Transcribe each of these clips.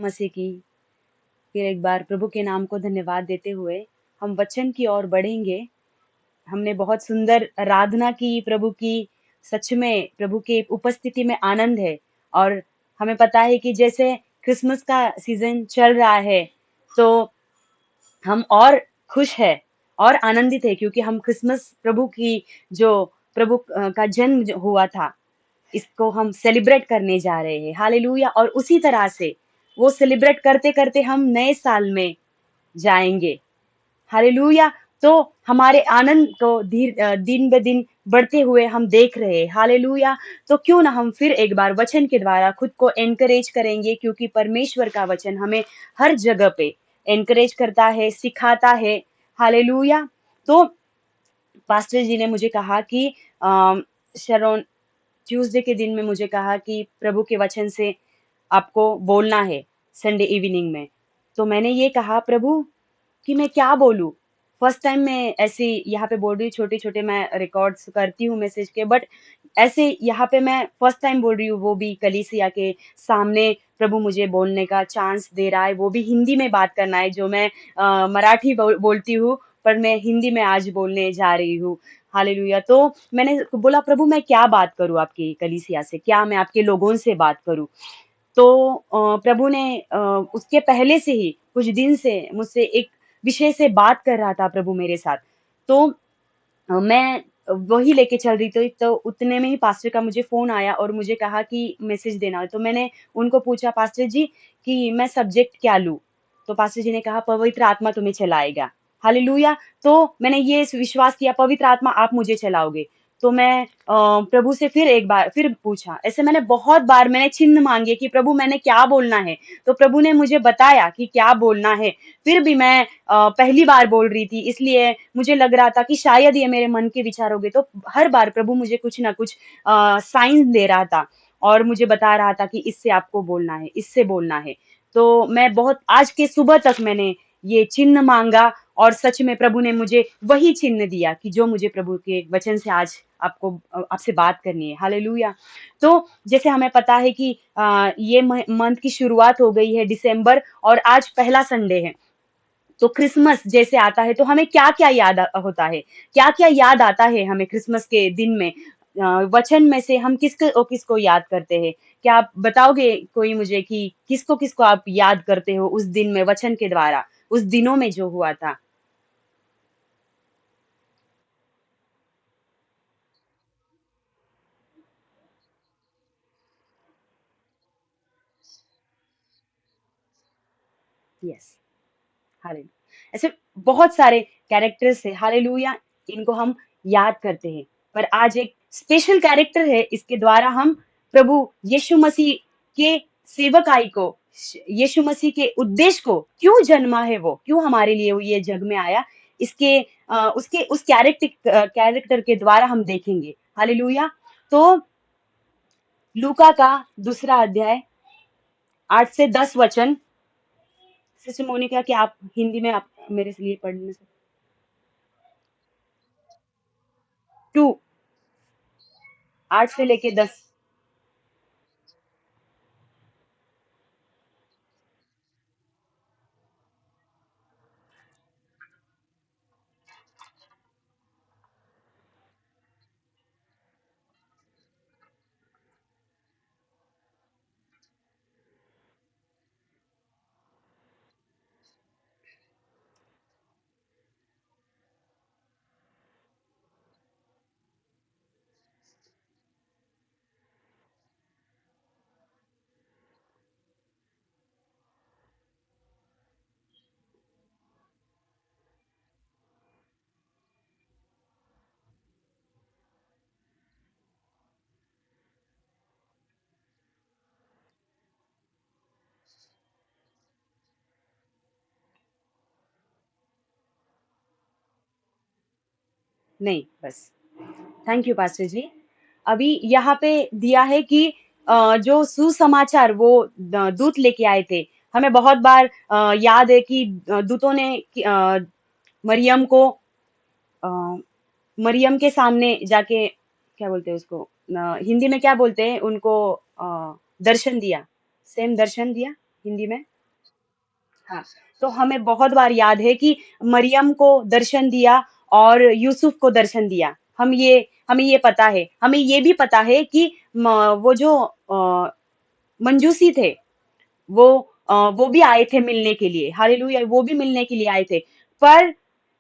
मसीह की फिर एक बार प्रभु के नाम को धन्यवाद देते हुए हम वचन की ओर बढ़ेंगे। हमने बहुत सुंदर आराधना की प्रभु की। सच में प्रभु के उपस्थिति में आनंद है। और हमें पता है कि जैसे क्रिसमस का सीजन चल रहा है तो हम और खुश है और आनंदित है क्योंकि हम क्रिसमस प्रभु की जो प्रभु का जन्म जो हुआ था इसको हम सेलिब्रेट करने जा रहे हैं। हालेलुया। और उसी तरह से वो सेलिब्रेट करते करते हम नए साल में जाएंगे। हालेलुया। तो हमारे आनंद को दिन ब दिन बढ़ते हुए हम देख रहे हैं। हालेलुया। तो क्यों ना हम फिर एक बार वचन के द्वारा खुद को एनकरेज करेंगे क्योंकि परमेश्वर का वचन हमें हर जगह पे एनकरेज करता है, सिखाता है। हालेलुया। तो पास्टर जी ने मुझे कहा कि शरोन ट्यूसडे के दिन में मुझे कहा कि प्रभु के वचन से आपको बोलना है संडे इवनिंग में। तो मैंने ये कहा प्रभु कि मैं क्या बोलूं। फर्स्ट टाइम मैं ऐसे यहाँ पे बोल रही हूँ, छोटे छोटे मैं रिकॉर्ड्स करती हूँ मैसेज के, बट ऐसे यहाँ पे मैं फर्स्ट टाइम बोल रही हूँ, वो भी कलीसिया के सामने। प्रभु मुझे बोलने का चांस दे रहा है, वो भी हिंदी में बात करना है। जो मैं मराठी बोलती हूँ पर मैं हिंदी में आज बोलने जा रही हूँ। हालेलुया। तो मैंने बोला प्रभु मैं क्या बात करूँ आपकी कलीसिया से, क्या मैं आपके लोगों से बात करूँ। तो प्रभु ने उसके पहले से ही कुछ दिन से मुझसे एक विषय से बात कर रहा था प्रभु मेरे साथ। तो मैं वही लेके चल रही थी। तो उतने में ही पास्टर का मुझे फोन आया और मुझे कहा कि मैसेज देना है। तो मैंने उनको पूछा पास्टर जी कि मैं सब्जेक्ट क्या लूं। तो पास्टर जी ने कहा पवित्र आत्मा तुम्हें चलाएगा। हालेलुया। तो मैंने ये विश्वास किया पवित्र आत्मा आप मुझे चलाओगे। तो मैं प्रभु से फिर एक बार फिर पूछा। ऐसे मैंने बहुत बार मैंने चिन्ह मांगे कि प्रभु मैंने क्या बोलना है। तो प्रभु ने मुझे बताया कि क्या बोलना है। फिर भी मैं पहली बार बोल रही थी, इसलिए मुझे लग रहा था कि शायद ये मेरे मन के विचार हो गए। तो हर बार प्रभु मुझे कुछ ना कुछ साइन दे रहा था और मुझे बता रहा था कि इससे आपको बोलना है, इससे बोलना है। तो मैं बहुत आज के सुबह तक मैंने ये चिन्ह मांगा और सच में प्रभु ने मुझे वही चिन्ह दिया कि जो मुझे प्रभु के वचन से आज आपसे बात करनी है। हालेलुया। तो जैसे हमें पता है कि ये मंथ की शुरुआत हो गई है दिसंबर, और आज पहला संडे है। तो क्रिसमस जैसे आता है तो हमें क्या क्या याद होता है, क्या क्या याद आता है हमें क्रिसमस के दिन में। वचन में से हम किसको किसको याद करते हैं? क्या आप बताओगे कोई मुझे कि किसको किसको आप याद करते हो उस दिन में वचन के द्वारा, उस दिनों में जो हुआ था? यस। हालेलुया। ऐसे बहुत सारे कैरेक्टर्स है। हालेलुया। इनको हम याद करते हैं। पर आज एक स्पेशल कैरेक्टर है, इसके द्वारा हम प्रभु यीशु मसीह के सेवकाई को, यीशु मसीह के उद्देश्य को, क्यों जन्मा है, वो क्यों हमारे लिए वो ये जग में आया, इसके उसके उस कैरेक्टर के द्वारा हम देखेंगे। हालेलुया। तो लूका का दूसरा अध्याय 8 से 10 वचन। सिस्टर मोनिका, क्या आप हिंदी में आप मेरे लिए पढ़ने से 2 8 से लेके 10। नहीं, बस। थैंक यू पास्टर जी। अभी यहाँ पे दिया है कि जो सुसमाचार वो दूत लेके आए थे। हमें बहुत बार याद है कि दूतों ने मरियम को अ, मरियम के सामने जाके, क्या बोलते हैं उसको, हिंदी में क्या बोलते हैं उनको, दर्शन दिया। सेम दर्शन दिया हिंदी में। हाँ, तो हमें बहुत बार याद है कि मरियम को दर्शन दिया और यूसुफ को दर्शन दिया। हमें ये पता है। हमें ये भी पता है कि वो जो मंजूसी थे, वो वो भी आए थे मिलने के लिए। हालेलुया, वो भी मिलने के लिए आए थे। पर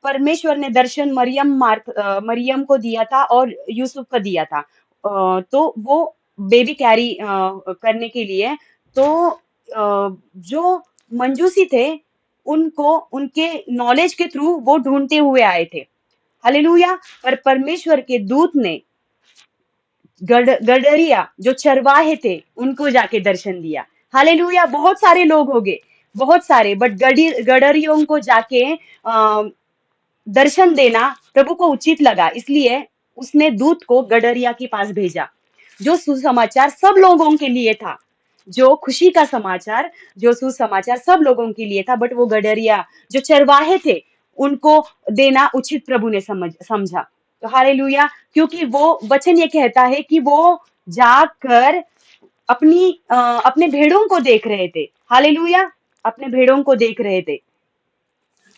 परमेश्वर ने दर्शन मरियम को दिया था और यूसुफ को दिया था। तो वो बेबी कैरी करने के लिए, तो जो मंजूसी थे, उनको उनके नॉलेज के थ्रू वो ढूंढते हुए आए थे। हालेलुया। पर परमेश्वर के दूत ने गडरिया जो चरवाहे थे, उनको जाके दर्शन दिया। हालेलुया। बहुत सारे लोग हो गए, बहुत सारे, बट गडरियों को जाके दर्शन देना प्रभु को उचित लगा, इसलिए उसने दूत को गडरिया के पास भेजा, जो सुसमाचार सब लोगों के लिए था, जो खुशी का समाचार, जो सुसमाचार सब लोगों के लिए था। बट वो गडरिया जो चरवाहे थे, उनको देना उचित प्रभु ने समझा। तो हालेलुया। क्योंकि वो वचन ये कहता है कि वो जाकर अपने भेड़ों को देख रहे थे। हालेलुया। अपने भेड़ों को देख रहे थे।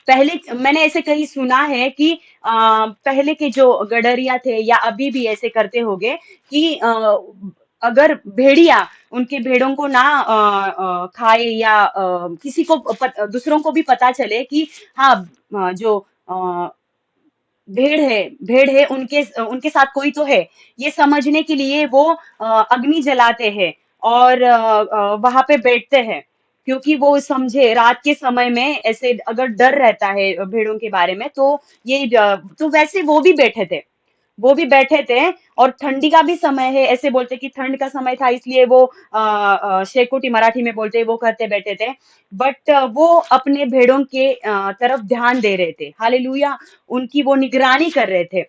पहले मैंने ऐसे कहीं सुना है कि पहले के जो गडरिया थे, या अभी भी ऐसे करते होंगे कि अगर भेड़िया उनके भेड़ों को ना खाए, या किसी को दूसरों को भी पता चले कि हाँ, जो भेड़ है, उनके उनके साथ कोई तो है, ये समझने के लिए वो अग्नि जलाते हैं और वहां पे बैठते हैं। क्योंकि वो समझे रात के समय में ऐसे अगर डर रहता है भेड़ों के बारे में, तो तो वैसे वो भी बैठे थे। और ठंडी का भी समय है, ऐसे बोलते कि ठंड का समय था, इसलिए वो शेकोटी मराठी में बोलते, वो करते बैठे थे। बट वो अपने भेड़ों के तरफ ध्यान दे रहे थे। हालेलुया। उनकी वो निगरानी कर रहे थे।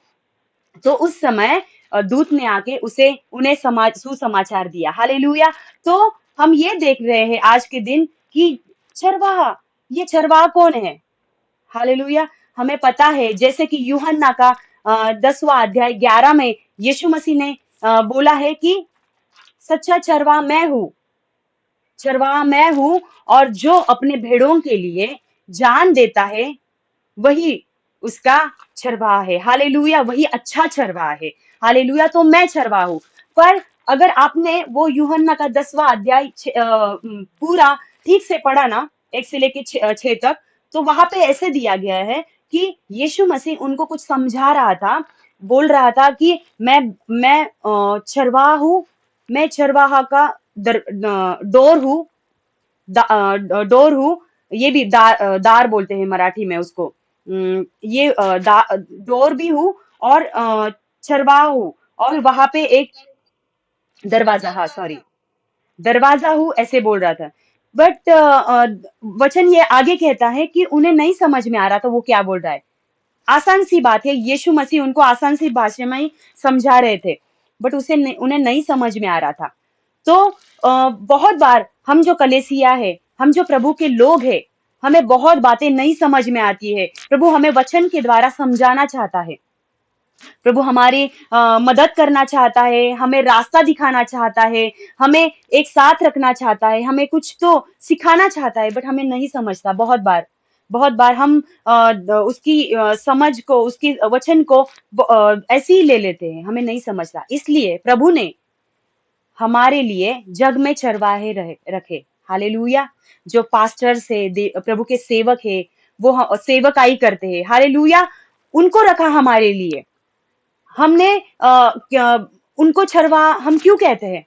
तो उस समय दूत ने आके उसे उन्हें सुसमाचार दिया। हालेलुया। तो हम ये देख रहे हैं आज के दिन कि चरवाहा, ये चरवाहा कौन है? हालेलुया। हमें पता है, जैसे कि यूहन्ना का 10वां अध्याय 11 में यीशु मसीह ने बोला है कि सच्चा चरवाहा मैं हूँ, चरवाहा मैं हूँ, और जो अपने भेड़ों के लिए जान देता है, वही उसका चरवाहा है। हालेलुया। वही अच्छा चरवाहा है। हालेलुया। तो मैं चरवाहा हूँ। पर अगर आपने वो यूहन्ना का 10वां अध्याय पूरा ठीक से पढ़ा ना, 1 से लेके 6 तक, तो वहां पे ऐसे दिया गया है कि यीशु मसीह उनको कुछ समझा रहा था, बोल रहा था कि मैं चरवाहा हूँ, मैं चरवाहा का डोर हूँ, डोर हूँ। ये भी दार बोलते हैं मराठी में उसको। ये डोर भी हूँ, और चरवाहा हूँ, और वहां पे एक दरवाजा, हाँ सॉरी, दरवाजा हूँ, ऐसे बोल रहा था। बट वचन ये आगे कहता है कि उन्हें नहीं समझ में आ रहा था वो क्या बोल रहा है। आसान सी बात है, यीशु मसीह उनको आसान सी भाषा में ही समझा रहे थे, बट उन्हें नहीं समझ में आ रहा था। तो बहुत बार हम जो कलेसिया है, हम जो प्रभु के लोग हैं, हमें बहुत बातें नहीं समझ में आती है। प्रभु हमें वचन के द्वारा समझाना चाहता है। प्रभु हमारी मदद करना चाहता है, हमें रास्ता दिखाना चाहता है, हमें एक साथ रखना चाहता है, हमें कुछ तो सिखाना चाहता है, बट हमें नहीं समझता। बहुत बार हम उसकी समझ को, उसकी वचन को ऐसे ही ले लेते हैं, हमें नहीं समझता। इसलिए प्रभु ने हमारे लिए जग में चरवाहे रखे। हालेलुया। जो पास्टर से प्रभु के सेवक है, वो सेवकाई करते हैं। हालेलुया। उनको रखा हमारे लिए। हमने उनको चरवा हम क्यों कहते हैं?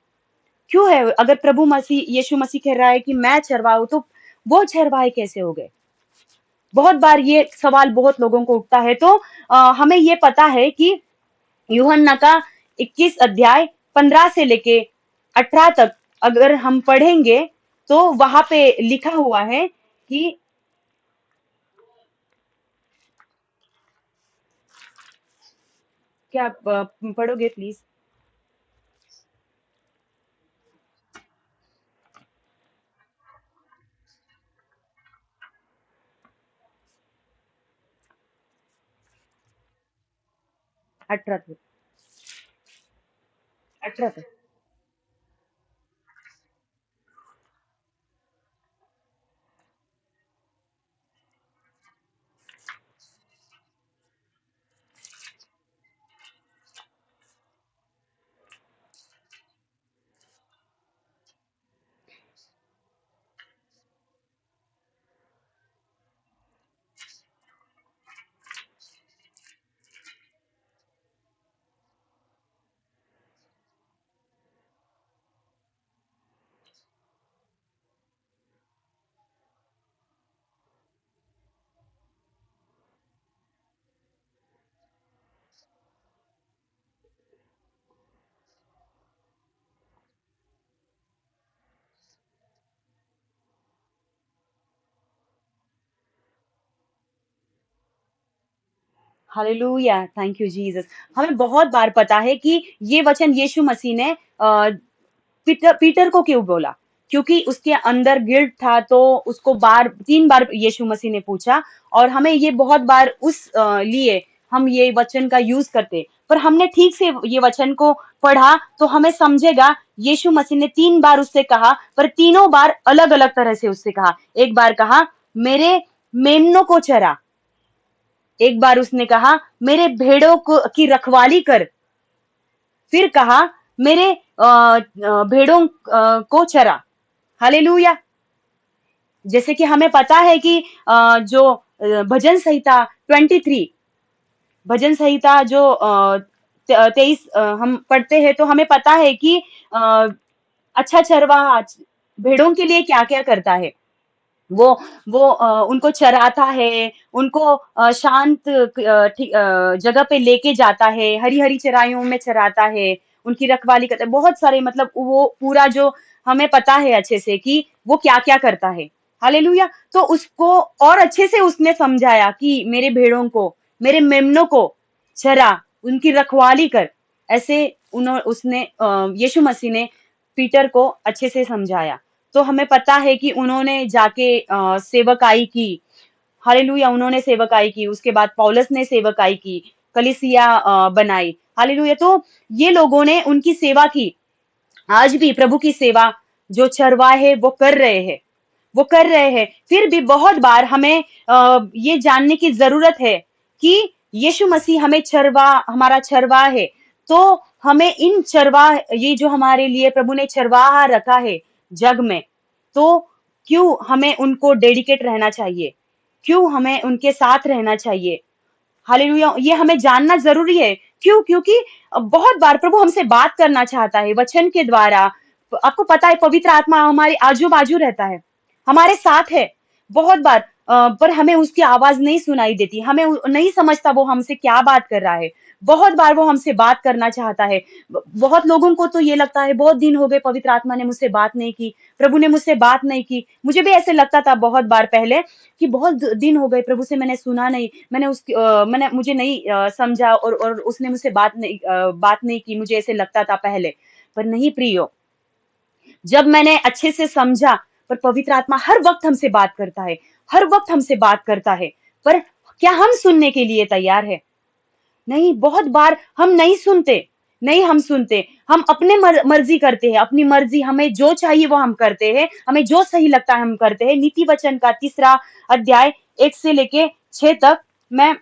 क्यों है? अगर प्रभु मसीह, यीशु मसीह कह रहा है कि मैं चरवाहा हूं, तो वो चरवाहे कैसे हो गए? बहुत बार ये सवाल बहुत लोगों को उठता है। तो हमें ये पता है कि यूहन्ना का 21 अध्याय 15 से लेके 18 तक अगर हम पढ़ेंगे, तो वहां पे लिखा हुआ है कि क्या आप पढ़ोगे प्लीज? 18 तक, 18 तक। Hallelujah, thank you Jesus. हमें बहुत बार पता है कि ये वचन यीशु मसीह ने पीटर पीटर को क्यों बोला, क्योंकि उसके अंदर गिल्ट था, तो उसको 3 बार यीशु मसीह ने पूछा। और हमें ये बहुत बार उस लिए हम ये वचन का यूज करते, पर हमने ठीक से ये वचन को पढ़ा तो हमें समझेगा यीशु मसीह ने 3 बार उससे कहा, पर तीनों बार अलग अलग तरह से उससे कहा। एक बार कहा, मेरे मेमनों को चरा। एक बार उसने कहा, मेरे भेड़ों को की रखवाली कर। फिर कहा, मेरे भेड़ों को चरा। हालेलुया। जैसे कि हमें पता है कि जो भजन संहिता 23, भजन संहिता जो 23 हम पढ़ते हैं, तो हमें पता है कि अ, अच्छा चरवाहा भेड़ों के लिए क्या क्या करता है। वो उनको चराता है, उनको शांत जगह पे लेके जाता है, हरी-हरी चराइयों में चराता है, उनकी रखवाली करता है। बहुत सारे, मतलब वो पूरा जो हमें पता है अच्छे से कि वो क्या-क्या करता है। हालेलुया! तो उसको और अच्छे से उसने समझाया कि मेरे भेड़ों को, मेरे मेमनों को चरा, उनकी रखवाली कर। ऐसे उसने यीशु मसीह ने पीटर को अच्छे से समझाया। तो हमें पता है कि उन्होंने जाके सेवकाई की। हालेलुया, उन्होंने सेवकाई की। उसके बाद पौलुस ने सेवकाई की, कलीसिया बनाई। हालेलुया। तो ये लोगों ने उनकी सेवा की। आज भी प्रभु की सेवा जो चरवाहे वो कर रहे हैं, वो कर रहे हैं। फिर भी बहुत बार हमें ये जानने की जरूरत है कि यीशु मसीह हमारा चरवा है। तो हमें इन चरवा ये जो हमारे लिए प्रभु ने चरवाहा रखा है जग में, तो क्यों हमें उनको डेडिकेट रहना चाहिए, क्यों हमें उनके साथ रहना चाहिए। हालेलुया, ये हमें जानना जरूरी है। क्यों? क्योंकि बहुत बार प्रभु हमसे बात करना चाहता है वचन के द्वारा। आपको पता है पवित्र आत्मा हमारे आजू बाजू रहता है, हमारे साथ है बहुत बार। पर हमें उसकी आवाज नहीं सुनाई देती, हमें नहीं समझता वो हमसे क्या बात कर रहा है। बहुत बार वो हमसे बात करना चाहता है। बहुत लोगों को तो ये लगता है बहुत दिन हो गए पवित्र आत्मा ने मुझसे बात नहीं की, प्रभु ने मुझसे बात नहीं की। मुझे भी ऐसे लगता था बहुत बार पहले कि बहुत दिन हो गए प्रभु से मैंने सुना नहीं, मैंने मुझे नहीं समझा, और उसने मुझसे बात नहीं की, मुझे ऐसे लगता था पहले। पर नहीं प्रियो, जब मैंने अच्छे से समझा, पर पवित्र आत्मा हर वक्त हमसे बात करता है, हर वक्त हमसे बात करता है। पर क्या हम सुनने के लिए तैयार है? नहीं, बहुत बार हम नहीं सुनते, नहीं हम सुनते। हम अपने मर्जी करते हैं, अपनी मर्जी, हमें जो चाहिए वो हम करते हैं, हमें जो सही लगता है हम करते हैं। नीति वचन का 3 अध्याय 1 से लेके 6 तक मैं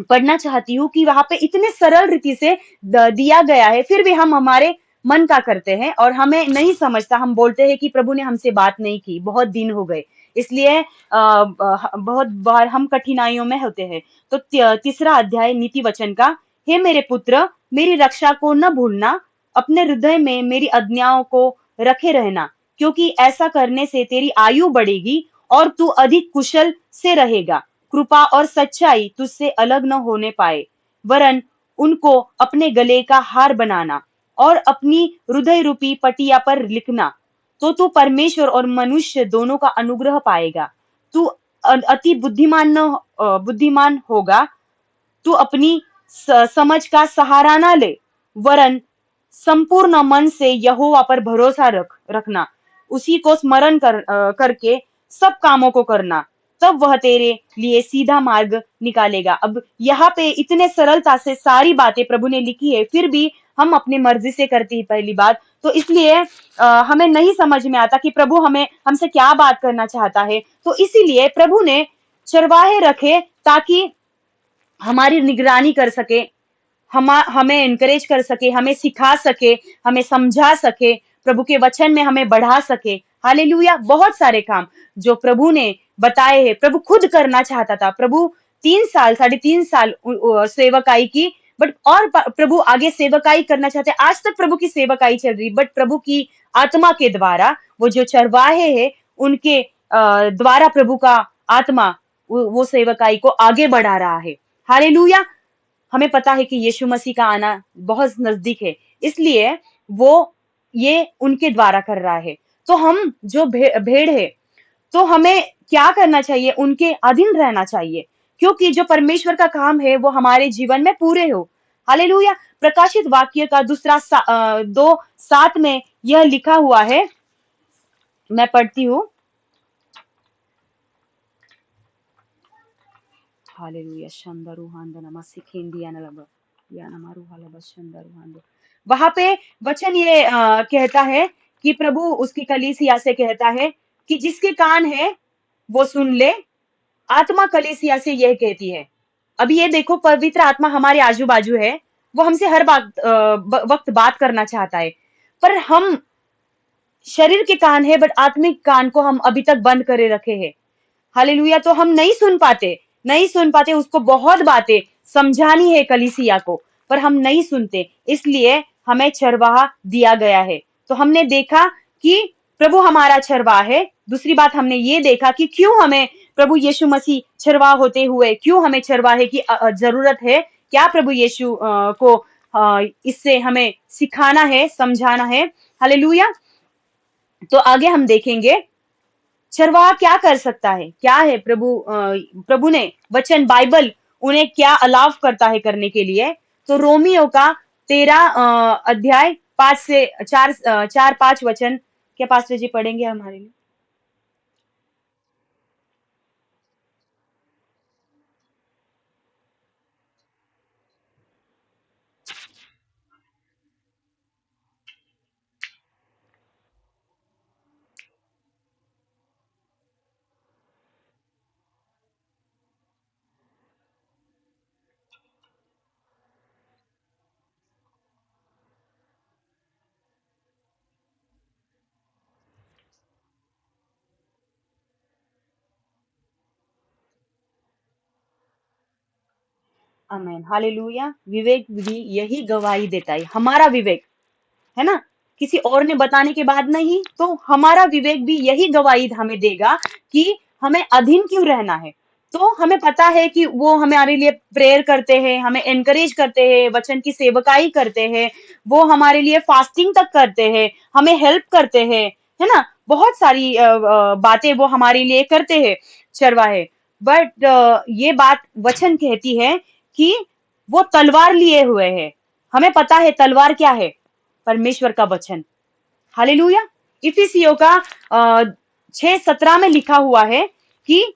पढ़ना चाहती हूँ कि वहां पे इतने सरल रीति से दिया गया है, फिर भी हम हमारे मन का करते हैं और हमें नहीं समझता। हम बोलते हैं कि प्रभु ने हमसे बात नहीं की, बहुत दिन हो गए, इसलिए बहुत बार हम कठिनाइयों में होते हैं। तो 3 अध्याय नीति वचन का, हे मेरे पुत्र, मेरी रक्षा को न भूलना, अपने हृदय में मेरी आज्ञाओं को रखे रहना, क्योंकि ऐसा करने से तेरी आयु बढ़ेगी और तू अधिक कुशल से रहेगा। कृपा और सच्चाई तुझसे अलग न होने पाए, वरन उनको अपने गले का हार बनाना और अपनी हृदय रूपी पटिया पर लिखना, तो तू परमेश्वर और मनुष्य दोनों का अनुग्रह पाएगा। तू अति बुद्धिमान होगा। तू अपनी समझ का सहारा ना ले, वरन संपूर्ण मन से यहोवा पर भरोसा रखना, उसी को स्मरण करके सब कामों को करना, तब वह तेरे लिए सीधा मार्ग निकालेगा। अब यहाँ पे इतने सरलता से सारी बातें प्रभु ने लिखी है, फिर भी हम अपनी मर्जी से करते हैं पहली बात। तो इसलिए हमें नहीं समझ में आता कि प्रभु हमसे क्या बात करना चाहता है। तो इसीलिए प्रभु ने चरवाहे रखे ताकि हमारी निगरानी कर सके, हमें एनकरेज कर सके, हमें सिखा सके, हमें समझा सके, प्रभु के वचन में हमें बढ़ा सके। हालेलुया। बहुत सारे काम जो प्रभु ने बताए हैं, प्रभु खुद करना चाहता था। प्रभु 3 साल, 3.5 साल सेवकाई की, बट और प्रभु आगे सेवकाई करना चाहते। आज तक प्रभु की सेवकाई चल रही, बट प्रभु की आत्मा के द्वारा, वो जो चरवाहे हैं उनके द्वारा प्रभु का आत्मा वो सेवकाई को आगे बढ़ा रहा है। हालेलुया। हमें पता है कि यीशु मसीह का आना बहुत नजदीक है, इसलिए वो ये उनके द्वारा कर रहा है। तो हम जो भेड़ है, तो हमें क्या करना चाहिए? उनके अधीन रहना चाहिए। क्योंकि जो परमेश्वर का काम है वो हमारे जीवन में पूरे हो। हालेलुया। प्रकाशित वाक्य का 2:7 में यह लिखा हुआ है, मैं पढ़ती हूँ। हालेलुया। वहां पे वचन ये कहता है कि प्रभु उसकी कलीसिया से कहता है कि जिसके कान है वो सुन ले। आत्मा कलीसिया से यह कहती है। अभी ये देखो, पवित्र आत्मा हमारे आजू बाजू है, वो हमसे हर वक्त बात करना चाहता है, पर हम शरीर के कान है बट आत्मिक कान को हम अभी तक बंद करे रखे हैं। हालेलुया। तो हम नहीं सुन पाते उसको। बहुत बातें समझानी है कलीसिया को, पर हम नहीं सुनते, इसलिए हमें चरवाहा दिया गया है। तो हमने देखा कि प्रभु हमारा चरवाहा है। दूसरी बात हमने ये देखा कि क्यों हमें प्रभु यीशु मसीह चरवाहा होते हुए क्यों हमें चरवाहे की जरूरत है, क्या प्रभु यीशु को इससे हमें सिखाना है, समझाना है। हालेलुया। तो आगे हम देखेंगे चरवाहा क्या कर सकता है, क्या है प्रभु ने वचन बाइबल उन्हें क्या अलाव करता है करने के लिए। तो रोमियो का 13 अध्याय 5 से 4-5 वचन, क्या पास्टर जी पढ़ेंगे हमारे लिए? आमेन। हालेलुया। विवेक भी यही गवाही देता है, हमारा विवेक, है ना, किसी और ने बताने के बाद नहीं, तो हमारा विवेक भी यही गवाही हमें देगा कि हमें अधीन क्यों रहना है। तो हमें पता है कि वो हमारे लिए प्रेयर करते हैं, हमें एनकरेज करते हैं, वचन की सेवकाई करते हैं, वो हमारे लिए फास्टिंग तक करते हैं, हमें हेल्प करते हैं, है ना, बहुत सारी बातें वो हमारे लिए करते हैं चरवाहे। बट ये बात वचन कहती है कि वो तलवार लिए हुए है। हमें पता है तलवार क्या है, परमेश्वर का वचन। हालेलुया। इफिसियों का 6:17 में लिखा हुआ है कि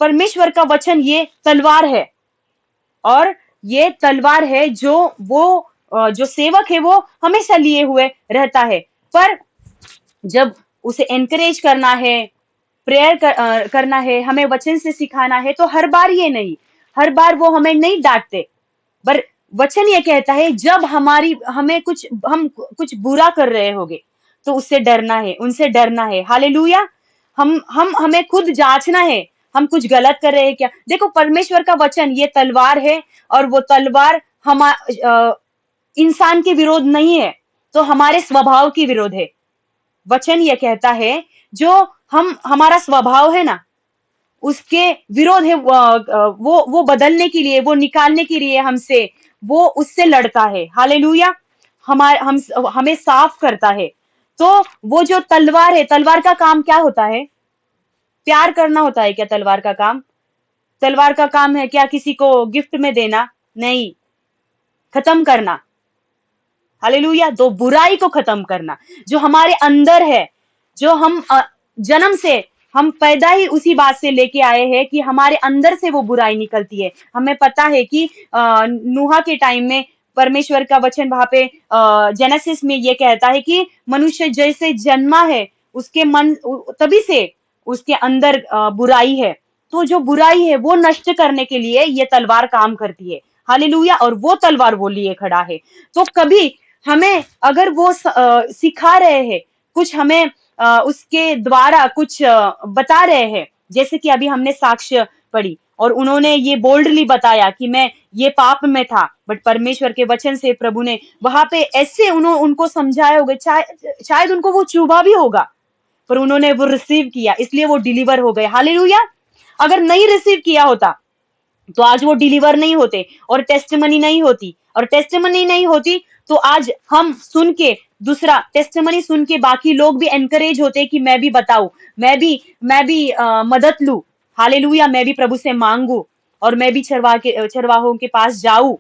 परमेश्वर का वचन ये तलवार है, और ये तलवार है जो वो जो सेवक है वो हमेशा लिए हुए रहता है। पर जब उसे एनकरेज करना है, प्रेयर करना है, हमें वचन से सिखाना है, तो हर बार ये नहीं, हर बार वो हमें नहीं डांटते। पर वचन ये कहता है जब हम कुछ बुरा कर रहे होंगे तो उससे डरना है, उनसे डरना है। हालेलुया। हम हमें खुद जांचना है, हम कुछ गलत कर रहे हैं क्या। देखो, परमेश्वर का वचन ये तलवार है, और वो तलवार इंसान के विरोध नहीं है, तो हमारे स्वभाव की विरोध है। वचन ये कहता है जो हमारा स्वभाव है ना, उसके विरोध है। वो बदलने के लिए, वो निकालने के लिए हमसे, वो उससे लड़ता है। हालेलुया। हमें साफ करता है। तो वो जो तलवार है, तलवार का काम क्या होता है? प्यार करना होता है क्या तलवार का काम? तलवार का काम है क्या किसी को गिफ्ट में देना? नहीं, खत्म करना। हालेलुया। तो बुराई को खत्म करना जो हमारे अंदर है, जो हम जन्म से, हम पैदा ही उसी बात से लेके आए हैं कि हमारे अंदर से वो बुराई निकलती है। हमें पता है कि नूहा के टाइम में परमेश्वर का वचन वहां पे जेनेसिस में ये कहता है कि मनुष्य जैसे जन्मा है उसके मन तभी से उसके अंदर बुराई है। तो जो बुराई है वो नष्ट करने के लिए ये तलवार काम करती है। हालेलुया। और वो तलवार वो लिए खड़ा है। तो कभी हमें अगर वो सिखा रहे हैं कुछ, हमें उसके द्वारा कुछ बता रहे हैं, जैसे कि अभी हमने साक्ष्य पढ़ी और उन्होंने ये बोल्डली बताया कि मैं ये पाप में था, बट परमेश्वर के वचन से प्रभु ने वहां पे ऐसे उनको समझाया होगा, शायद उनको वो चुभा भी होगा, पर उन्होंने वो रिसीव किया, इसलिए वो डिलीवर हो गए। हालेलुया। अगर नहीं रिसीव किया होता तो आज वो डिलीवर नहीं होते, और टेस्टिमनी नहीं होती, और टेस्टिमनी नहीं होती तो आज हम सुन के, दूसरा टेस्टिमनी सुन के बाकी लोग भी एनकरेज होते कि मैं भी बताऊं, मैं भी मदद लूं। हालेलुया। मैं भी प्रभु से मांगू। और मैं भी चरवाहों के पास जाऊं।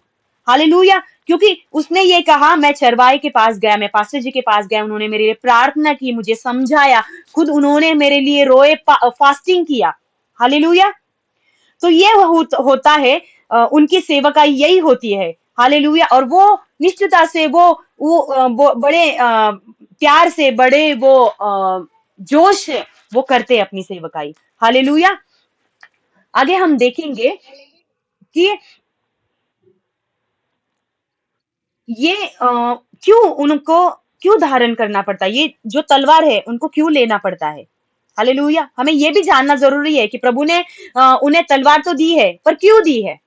हालेलुया। क्योंकि उसने ये कहा, मैं चरवाहे के पास गया, मैं पास्टर जी के पास गया, उन्होंने मेरे लिए प्रार्थना की, मुझे समझाया, खुद उन्होंने मेरे लिए रोए, फास्टिंग किया। हालेलुया। तो ये होता है, उनकी सेवकाई यही होती है। हालेलुया। और वो निश्चितता से वो बड़े प्यार से, बड़े वो जोश से वो करते हैं अपनी सेवकाई। हालेलुया। आगे हम देखेंगे कि ये क्यों उनको क्यों धारण करना पड़ता है, ये जो तलवार है उनको क्यों लेना पड़ता है। हालेलुया। हमें ये भी जानना जरूरी है कि प्रभु ने उन्हें तलवार तो दी है, पर क्यों दी है।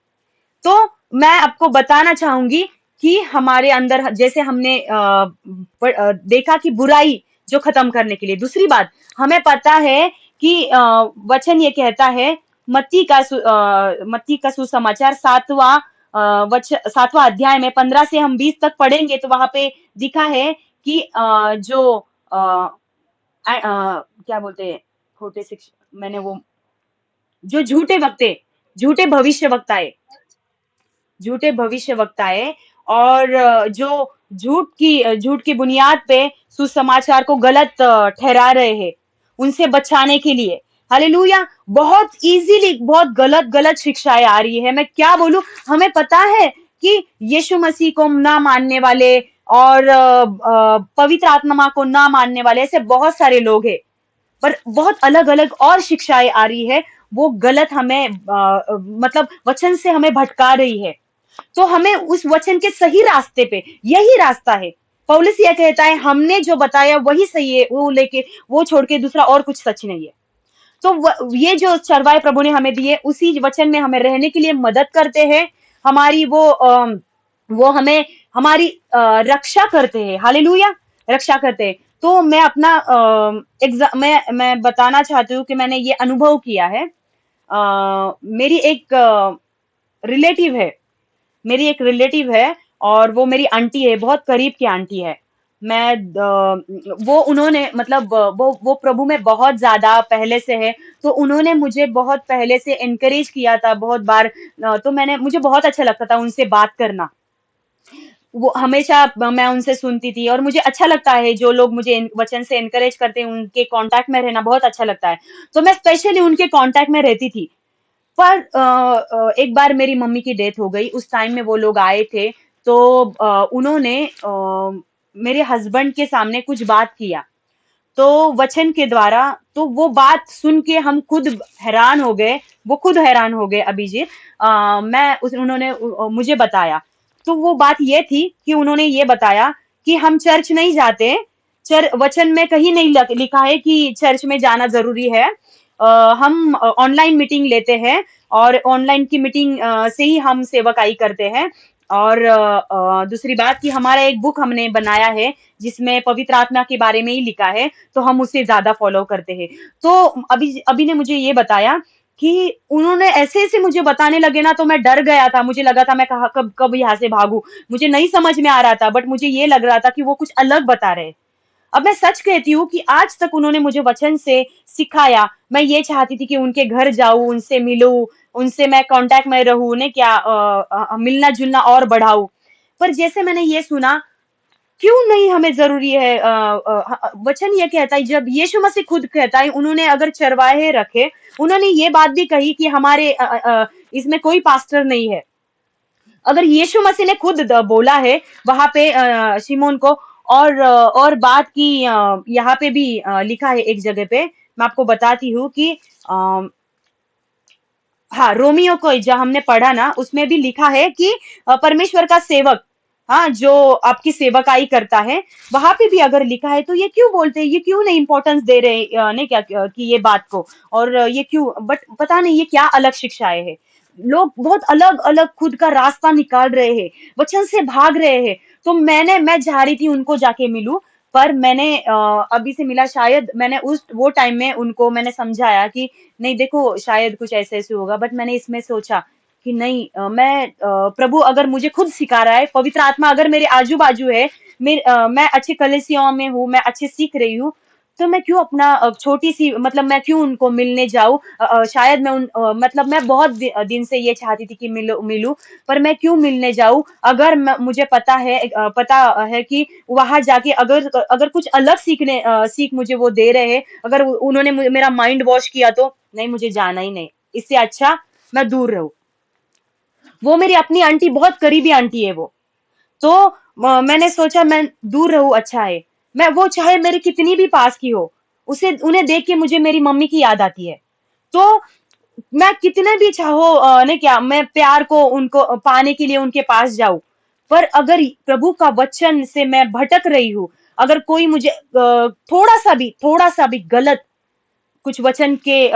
तो मैं आपको बताना चाहूंगी कि हमारे अंदर, जैसे हमने देखा कि बुराई जो खत्म करने के लिए, दूसरी बात हमें पता है कि वचन ये कहता है, मत्ती का सुसमाचार 7वां अध्याय में 15 से हम 20 तक पढ़ेंगे, तो वहां पे दिखा है कि क्या बोलते हैं, छोटे शिक्षक, मैंने वो जो झूठे भविष्य वक्ताए, झूठे भविष्य वक्ताएं, और जो झूठ की बुनियाद पे सुसमाचार को गलत ठहरा रहे हैं, उनसे बचाने के लिए। हालेलुया। बहुत इजीली बहुत गलत गलत शिक्षाएं आ रही है। मैं क्या बोलूं, हमें पता है कि यीशु मसीह को ना मानने वाले और पवित्र आत्मा को ना मानने वाले ऐसे बहुत सारे लोग हैं, पर बहुत अलग अलग और शिक्षाएं आ रही है, वो गलत हमें मतलब वचन से हमें भटका रही है। तो हमें उस वचन के सही रास्ते पे, यही रास्ता है। पौलुस यह कहता है, हमने जो बताया वही सही है, वो छोड़ के दूसरा और कुछ सच नहीं है। तो ये जो चरवाहे प्रभु ने हमें दिए, उसी वचन में हमें रहने के लिए मदद करते हैं। हमारी वो हमें हमारी रक्षा करते हैं। हालेलुया। रक्षा करते हैं। तो मैं अपना मैं बताना चाहती हूँ कि मैंने ये अनुभव किया है। मेरी एक रिलेटिव है, मेरी एक रिलेटिव है, और वो मेरी आंटी है, बहुत करीब की आंटी है। मैं वो उन्होंने मतलब वो प्रभु में बहुत ज्यादा पहले से है, तो उन्होंने मुझे बहुत पहले से एनकरेज किया था बहुत बार। तो मुझे बहुत अच्छा लगता था उनसे बात करना। वो हमेशा मैं उनसे सुनती थी, और मुझे अच्छा लगता है जो लोग मुझे वचन से एनकरेज करते हैं, उनके कांटेक्ट में रहना बहुत अच्छा लगता है। तो मैं स्पेशली उनके कांटेक्ट में रहती थी। पर एक बार मेरी मम्मी की डेथ हो गई, उस टाइम में वो लोग आए थे। तो उन्होंने मेरे हस्बैंड के सामने कुछ बात किया, तो वचन के द्वारा। तो वो बात सुन के हम खुद हैरान हो गए, वो खुद हैरान हो गए अभिजीत। उन्होंने मुझे बताया। तो वो बात ये थी कि उन्होंने ये बताया कि हम चर्च नहीं जाते, वचन में कहीं नहीं लिखा है कि चर्च में जाना जरूरी है। हम ऑनलाइन मीटिंग लेते हैं, और ऑनलाइन की मीटिंग से ही हम सेवकाई करते हैं। और दूसरी बात कि हमारा एक बुक हमने बनाया है, जिसमें पवित्र आत्मा के बारे में ही लिखा है, तो हम उसे ज्यादा फॉलो करते हैं। तो अभी अभी ने मुझे ये बताया कि उन्होंने ऐसे ऐसे मुझे बताने लगे ना, तो मैं डर गया था, मुझे लगा था मैं कहा कब कब यहाँ से भागू। मुझे नहीं समझ में आ रहा था, बट मुझे ये लग रहा था कि वो कुछ अलग बता रहे। अब मैं सच कहती हूँ कि आज तक उन्होंने मुझे वचन से सिखाया। मैं ये चाहती थी कि उनके घर जाऊं, उनसे मिलूं, उनसे मैं कांटेक्ट में रहूं, उन्हें क्या मिलना जुलना और बढ़ाऊं। पर जैसे मैंने ये सुना, क्यों नहीं हमें जरूरी है, वचन ये कहता है, जब यीशु मसीह खुद कहता है, उन्होंने अगर चरवाहे रखे, उन्होंने ये बात भी कही कि हमारे इसमें कोई पास्टर नहीं है। अगर यीशु मसीह ने खुद बोला है वहां पे शिमोन को, और बात की यहाँ पे भी लिखा है एक जगह पे, मैं आपको बताती हूँ कि हाँ, रोमियो को जहाँ हमने पढ़ा ना, उसमें भी लिखा है कि परमेश्वर का सेवक, हाँ, जो आपकी सेवकाई करता है, वहां पे भी अगर लिखा है, तो ये क्यों बोलते हैं, ये क्यों नहीं इंपॉर्टेंस दे रहे ने क्या कि ये बात को, और ये क्यों, बट पता नहीं ये क्या अलग शिक्षाएं है। लोग बहुत अलग अलग खुद का रास्ता निकाल रहे हैं, वचन से भाग रहे हैं। तो मैं जा रही थी उनको जाके मिलूं, पर मैंने अभी से मिला, शायद मैंने उस वो टाइम में उनको मैंने समझाया कि नहीं देखो, शायद कुछ ऐसे ऐसे होगा, बट मैंने इसमें सोचा कि नहीं, प्रभु अगर मुझे खुद सिखा रहा है, पवित्र आत्मा अगर मेरे आजू बाजू है, मैं अच्छे कलीसियाओं में हूँ, मैं अच्छे सीख रही हूँ, तो मैं क्यों अपना छोटी-सी मतलब मैं क्यों उनको मिलने जाऊँ? शायद मैं मतलब मैं बहुत दिन से ये चाहती थी कि मिलूँ, पर मैं क्यों मिलने जाऊँ? अगर मुझे पता है कि वहाँ जाके अगर अगर कुछ अलग सीख मुझे वो दे रहे हैं, अगर उन्होंने मेरा माइंड वॉश किया तो नहीं, मुझे जाना ही नहीं। इससे अच्छा मैं दूर रहूँ। वो मेरी अपनी आंटी, बहुत करीबी आंटी है वो। तो मैंने सोचा मैं दूर रहूं अच्छा है। मैं वो चाहे मेरी कितनी भी पास की हो, उसे उन्हें देख के मुझे मेरी मम्मी की याद आती है। तो मैं कितने भी चाहो ने क्या मैं प्यार को उनको पाने के लिए उनके पास जाऊं, पर अगर प्रभु का वचन से मैं भटक रही हूँ, अगर कोई मुझे थोड़ा सा भी गलत कुछ वचन के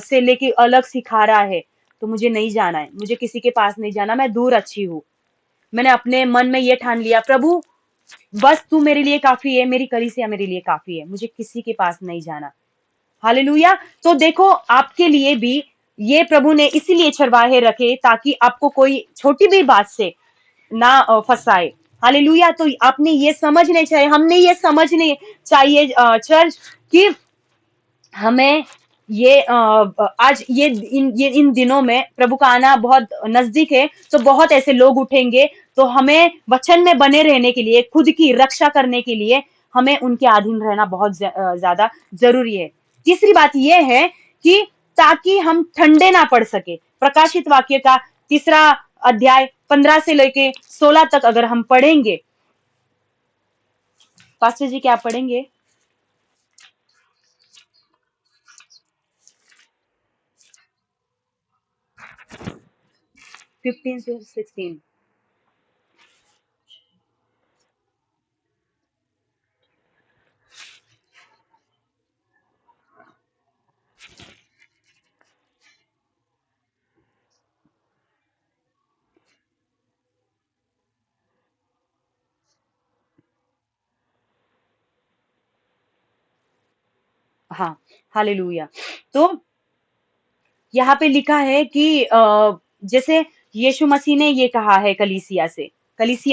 से लेके अलग सिखा रहा है, तो मुझे नहीं जाना है, मुझे किसी के पास नहीं जाना, मैं दूर अच्छी हूँ। मैंने अपने मन में ये ठान लिया, प्रभु बस तू मेरे लिए काफी है, मेरी कलीसिया मेरे लिए काफी है, मुझे किसी के पास नहीं जाना। हालेलुया। तो देखो आपके लिए भी ये प्रभु ने इसीलिए चरवाहे रखे ताकि आपको कोई छोटी भी बात से ना फंसाए। हालेलुया। तो आपने ये समझने चाहिए, हमने ये समझने चाहिए चर्च कि हमें ये आज इन दिनों में प्रभु का आना बहुत नजदीक है, तो बहुत ऐसे लोग उठेंगे, तो हमें वचन में बने रहने के लिए, खुद की रक्षा करने के लिए हमें उनके अधीन रहना बहुत ज्यादा जरूरी है। तीसरी बात यह है कि ताकि हम ठंडे ना पड़ सके। प्रकाशित वाक्य का 3 अध्याय 15 से लेके 16 तक अगर हम पढ़ेंगे, पास्टर जी क्या आप पढ़ेंगे? 15 से 16। हाँ, हालेलुया। तो यहाँ पे लिखा है कि जैसे यीशु मसीह ने ये कहा है कलीसिया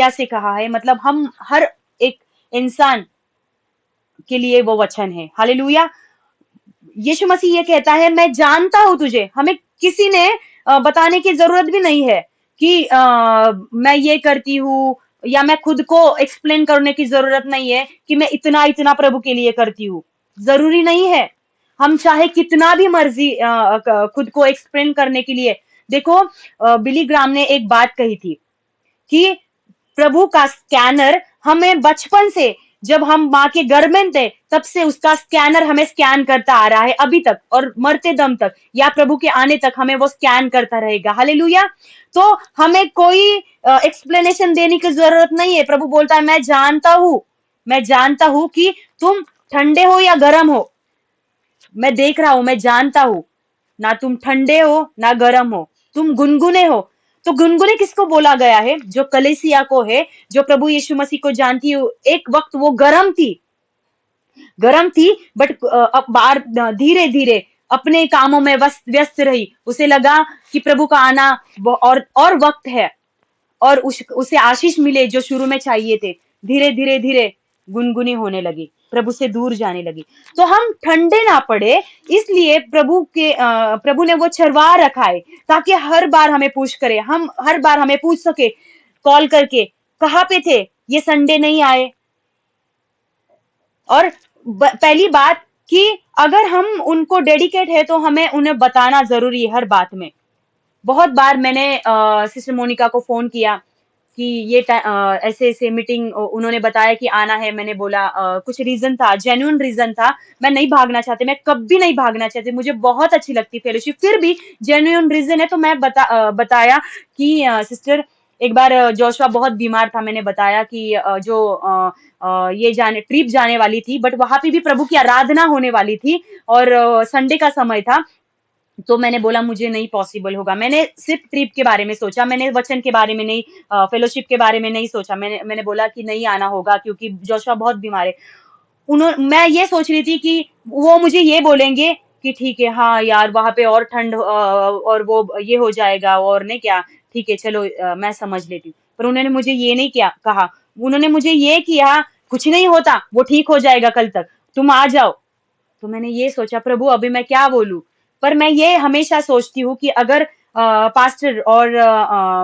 से कहा है, मतलब हम हर एक इंसान के लिए वो वचन है। हालेलुया। यीशु मसीह ये कहता है, मैं जानता हूं तुझे। हमें किसी ने बताने की जरूरत भी नहीं है कि मैं ये करती हूँ, या मैं खुद को एक्सप्लेन करने की जरूरत नहीं है कि मैं इतना इतना प्रभु के लिए करती हूँ। जरूरी नहीं है। हम चाहे कितना भी मर्जी खुद को एक्सप्लेन करने के लिए। देखो बिली ग्राम ने एक बात कही थी कि प्रभु का स्कैनर हमें बचपन से, जब हम माँ के गर्भ में थे तब से उसका स्कैनर हमें स्कैन करता आ रहा है अभी तक, और मरते दम तक या प्रभु के आने तक हमें वो स्कैन करता रहेगा। हालेलुया। तो हमें कोई एक्सप्लेनेशन देने की जरूरत नहीं है। प्रभु बोलता है, मैं जानता हूं कि तुम ठंडे हो या गर्म हो। मैं देख रहा हूं, मैं जानता हूं। ना तुम ठंडे हो ना गर्म हो, तुम गुनगुने हो। तो गुनगुने किसको बोला गया है? जो कलीसिया को है, जो प्रभु यीशु मसीह को जानती है। एक वक्त वो गर्म थी, बट अब बार धीरे धीरे अपने कामों में व्यस्त रही। उसे लगा कि प्रभु का आना और वक्त है, और उसे आशीष मिले जो शुरू में चाहिए थे। धीरे धीरे धीरे गुनगुनी होने लगी, प्रभु से दूर जाने लगी। तो हम ठंडे ना पड़े, इसलिए प्रभु ने वो चरवाहा रखा है, ताकि हर बार हमें पूछ करे, हम हर बार हमें पूछ सके कॉल करके, कहाँ पे थे, ये संडे नहीं आए। और पहली बात कि अगर हम उनको डेडिकेट है तो हमें उन्हें बताना जरूरी है हर बात में। बहुत बार मैंने सिस्टर मोनिका को फोन किया कि ये ऐसे ऐसे मीटिंग, उन्होंने बताया कि आना है। मैंने बोला कुछ रीजन था, जेन्युइन रीजन था। मैं नहीं भागना चाहती, मैं कभी नहीं भागना चाहती, मुझे बहुत अच्छी लगती फेलोशिप, फिर भी जेन्युइन रीजन है तो मैं बताया कि सिस्टर, एक बार जोशुआ बहुत बीमार था। मैंने बताया कि ये ट्रिप जाने वाली थी, बट वहां पे भी प्रभु की आराधना होने वाली थी, और संडे का समय था। तो मैंने बोला मुझे नहीं पॉसिबल होगा। मैंने सिर्फ ट्रिप के बारे में सोचा, मैंने वचन के बारे में नहीं, फेलोशिप के बारे में नहीं सोचा। मैंने बोला कि नहीं आना होगा क्योंकि जोशुआ बहुत बीमार है। मैं ये सोच रही थी कि वो मुझे ये बोलेंगे कि ठीक है, हाँ यार वहां पे और ठंड और वो ये हो जाएगा, और नहीं क्या, ठीक है चलो मैं समझ लेती हूँ। पर उन्होंने मुझे ये नहीं किया कहा। उन्होंने मुझे ये किया, कुछ नहीं होता, वो ठीक हो जाएगा कल तक। तुम आ जाओ। तो मैंने ये सोचा, प्रभु अभी मैं क्या बोलूं। पर मैं ये हमेशा सोचती हूँ कि अगर पास्टर और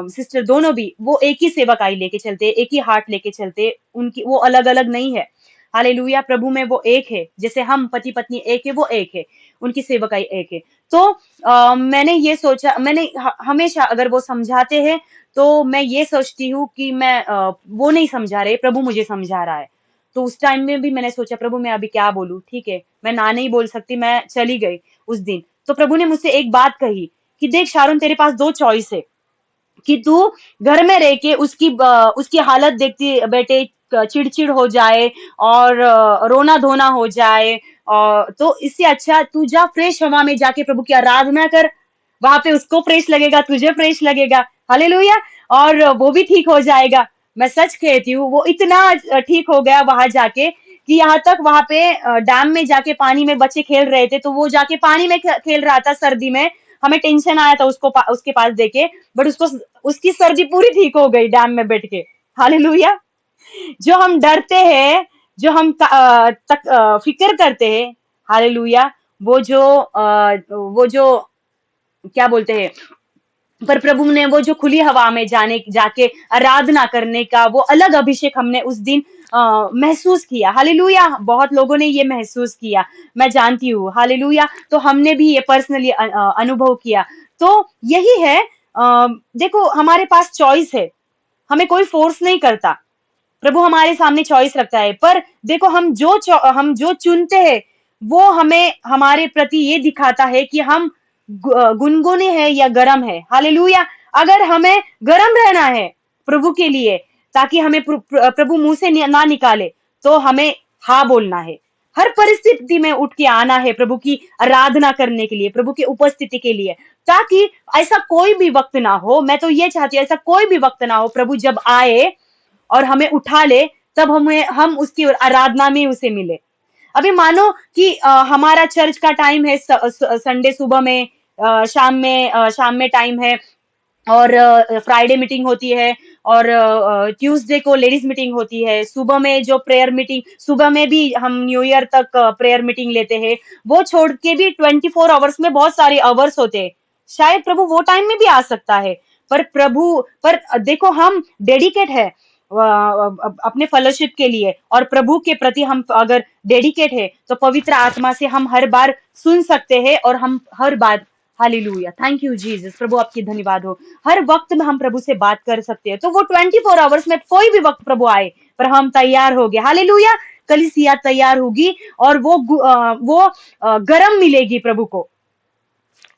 सिस्टर दोनों भी वो एक ही सेवकाई लेके चलते, एक ही हार्ट लेके चलते, उनकी वो अलग अलग नहीं है। हालेलुया, प्रभु में वो एक है, जैसे हम पति पत्नी एक है, वो एक है, उनकी सेवकाई एक है। तो मैंने ये सोचा, मैंने हमेशा अगर वो समझाते हैं तो मैं ये सोचती हूँ कि मैं वो नहीं समझा रहे, प्रभु मुझे समझा रहा है। तो उस टाइम में भी मैंने सोचा, प्रभु मैं अभी क्या बोलूं, ठीक है, मैं ना नहीं बोल सकती, मैं चली गई उस दिन। तो प्रभु ने मुझसे एक बात कही कि देख शारून, तेरे पास दो चॉइस है, कि तू घर में रह के उसकी हालत देखती बैठे, चिड़चिड़ हो जाए और रोना धोना हो जाए, और तो इससे अच्छा तू जा फ्रेश हवा में जाके प्रभु की आराधना कर। वहां पे उसको फ्रेश लगेगा, तुझे फ्रेश लगेगा। हालेलुया। और वो भी ठीक हो जाएगा। मैं सच कहती हूँ, वो इतना ठीक हो गया वहां जाके कि यहाँ तक वहां पे डैम में जाके पानी में बच्चे खेल रहे थे, तो वो जाके पानी में खेल रहा था सर्दी में। हमें टेंशन आया था उसके पास देखे, बट उसको उसकी सर्दी पूरी ठीक हो गई डैम में बैठ के। हालेलुया। जो हम डरते हैं, जो हम फिक्र करते हैं, हालेलुया, वो जो क्या बोलते हैं, पर प्रभु ने वो जो खुली हवा में जाके आराधना करने का वो अलग अभिषेक हमने उस दिन महसूस किया। हालेलुया। बहुत लोगों ने ये महसूस किया, मैं जानती हूँ। हालेलुया। तो हमने भी ये पर्सनली अनुभव किया। तो यही है, देखो हमारे पास चॉइस है, हमें कोई फोर्स नहीं करता। प्रभु हमारे सामने चॉइस रखता है, पर देखो हम जो चुनते हैं वो हमें हमारे प्रति ये दिखाता है कि हम गुनगुने हैं या गरम है। हालेलुया। अगर हमें गरम रहना है प्रभु के लिए, ताकि हमें प्रभु मुंह से ना निकाले, तो हमें हाँ बोलना है। हर परिस्थिति में उठ के आना है प्रभु की आराधना करने के लिए, प्रभु की उपस्थिति के लिए, ताकि ऐसा कोई भी वक्त ना हो। मैं तो ये चाहती हूँ ऐसा कोई भी वक्त ना हो, प्रभु जब आए और हमें उठा ले, तब हम उसकी आराधना में उसे मिले। अभी मानो कि हमारा चर्च का टाइम है, संडे सुबह में, शाम में टाइम है, और फ्राइडे मीटिंग होती है, और ट्यूसडे को लेडीज मीटिंग होती है। सुबह में जो प्रेयर मीटिंग, सुबह में भी हम न्यू ईयर तक प्रेयर मीटिंग लेते हैं। वो छोड़ के भी 24 आवर्स में बहुत सारे आवर्स होते हैं। शायद प्रभु वो टाइम में भी आ सकता है, पर देखो हम डेडिकेट है अपने फेलोशिप के लिए, और प्रभु के प्रति हम अगर डेडिकेट है, तो पवित्र आत्मा से हम हर बार सुन सकते हैं, और हम हर बार, हालेलुया, थैंक यू जीसस, प्रभु आपकी धन्यवाद हो, हर वक्त में हम प्रभु से बात कर सकते हैं। तो वो 24 आवर्स में कोई भी वक्त प्रभु आए, पर हम तैयार हो गए। हालेलुया। कलीसिया तैयार होगी, और वो गरम मिलेगी प्रभु को।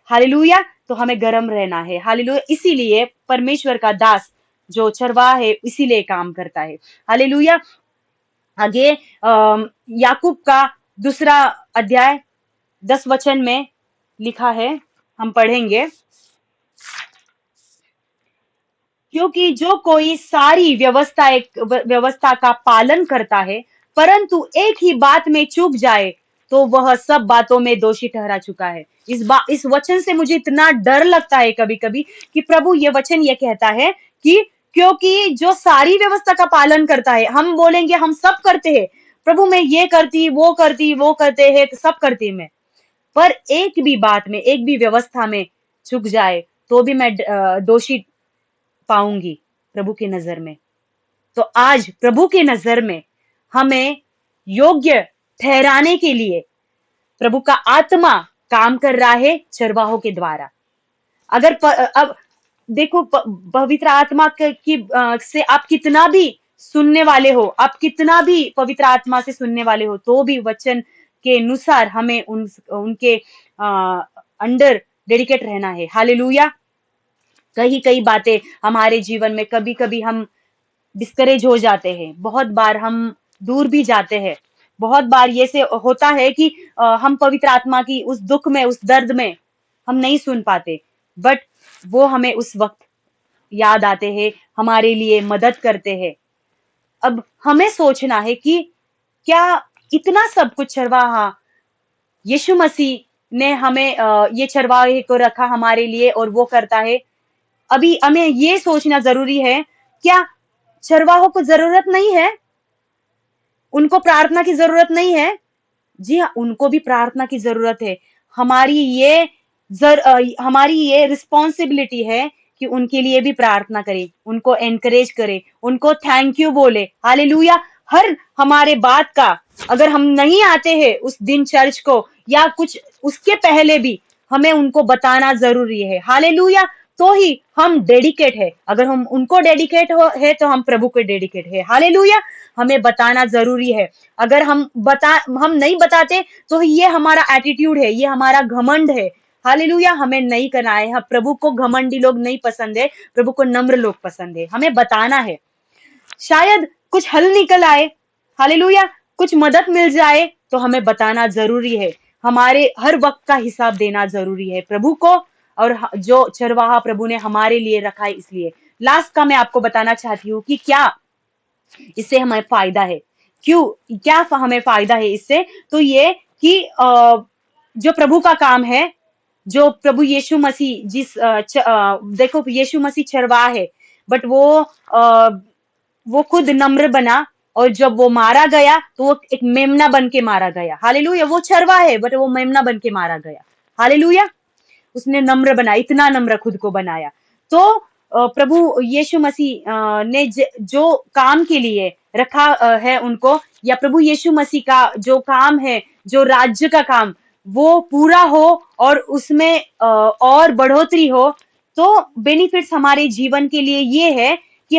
हालेलुया। तो हमें गरम रहना है। हालेलुया। इसीलिए परमेश्वर का दास जो चरवाहा है, इसीलिए काम करता है। हालेलुया। आगे याकूब का दूसरा अध्याय 10 वचन में लिखा है, हम पढ़ेंगे। क्योंकि जो कोई सारी व्यवस्था का पालन करता है, परंतु एक ही बात में चूक जाए, तो वह सब बातों में दोषी ठहरा चुका है। इस वचन से मुझे इतना डर लगता है कभी कभी, कि प्रभु ये वचन ये कहता है कि क्योंकि जो सारी व्यवस्था का पालन करता है, हम बोलेंगे हम सब करते हैं, प्रभु मैं ये करती, वो करते हैं, तो सब करती मैं, पर एक भी बात में, एक भी व्यवस्था में चूक जाए, तो भी मैं दोषी पाऊंगी प्रभु की नजर में। तो आज प्रभु की नजर में हमें योग्य ठहराने के लिए प्रभु का आत्मा काम कर रहा है चरवाहों के द्वारा। अब देखो, पवित्र आत्मा से आप कितना भी सुनने वाले हो, आप कितना भी पवित्र आत्मा से सुनने वाले हो, तो भी वचन के अनुसार हमें उनके अंडर डेडिकेट रहना है। हालेलुया। कई बातें हमारे जीवन में, कभी कभी हम डिस्करेज हो जाते हैं, बहुत बार हम दूर भी जाते हैं, बहुत बार ये से होता है कि हम पवित्र आत्मा की उस दुख में, उस दर्द में हम नहीं सुन पाते, बट वो हमें उस वक्त याद आते हैं, हमारे लिए मदद करते हैं। अब हमें सोचना है कि क्या इतना सब कुछ चरवाहा यीशु मसीह ने हमें ये चरवाहे को रखा हमारे लिए, और वो करता है। अभी हमें ये सोचना जरूरी है, क्या चरवाहों को जरूरत नहीं है, उनको प्रार्थना की जरूरत नहीं है? जी हाँ, उनको भी प्रार्थना की जरूरत है। हमारी ये हमारी ये रिस्पॉन्सिबिलिटी है कि उनके लिए भी प्रार्थना करें, उनको एनकरेज करें, उनको थैंक यू बोले। हालेलुया। हर हमारे बात का, अगर हम नहीं आते हैं उस दिन चर्च को या कुछ उसके पहले भी, हमें उनको बताना जरूरी है। हालेलुया। तो ही हम डेडिकेट है। अगर हम उनको डेडिकेट है तो हम प्रभु को डेडिकेट है। हालेलुया। हमें बताना जरूरी है। अगर हम नहीं बताते तो ये हमारा एटीट्यूड है, ये हमारा घमंड है। हालेलुया। हमें नहीं करना है। हाँ, प्रभु को घमंडी लोग नहीं पसंद है, प्रभु को नम्र लोग पसंद है। हमें बताना है, शायद कुछ हल निकल आए। हालेलुया। कुछ मदद मिल जाए तो हमें बताना जरूरी है। हमारे हर वक्त का हिसाब देना जरूरी है प्रभु को, और जो चरवाहा प्रभु ने हमारे लिए रखा है। इसलिए लास्ट का मैं आपको बताना चाहती हूँ कि क्या इससे हमें फायदा है। क्यों, क्या हमें फायदा है इससे? तो ये कि जो प्रभु का काम है, जो प्रभु यीशु मसीह देखो, यीशु मसीह चरवाहा है, बट वो खुद नम्र बना, और जब वो मारा गया तो वो एक मेमना बन के मारा गया। हालेलुया। वो चरवाहा है बट वो मेमना बन के मारा गया। हालेलुया। उसने नम्र बना, इतना नम्र खुद को बनाया। तो प्रभु यीशु मसीह ने जो काम के लिए रखा है उनको, या प्रभु यीशु मसीह का जो काम है, जो राज्य का काम, वो पूरा हो और उसमें और बढ़ोतरी हो। तो बेनिफिट्स हमारे जीवन के लिए ये है कि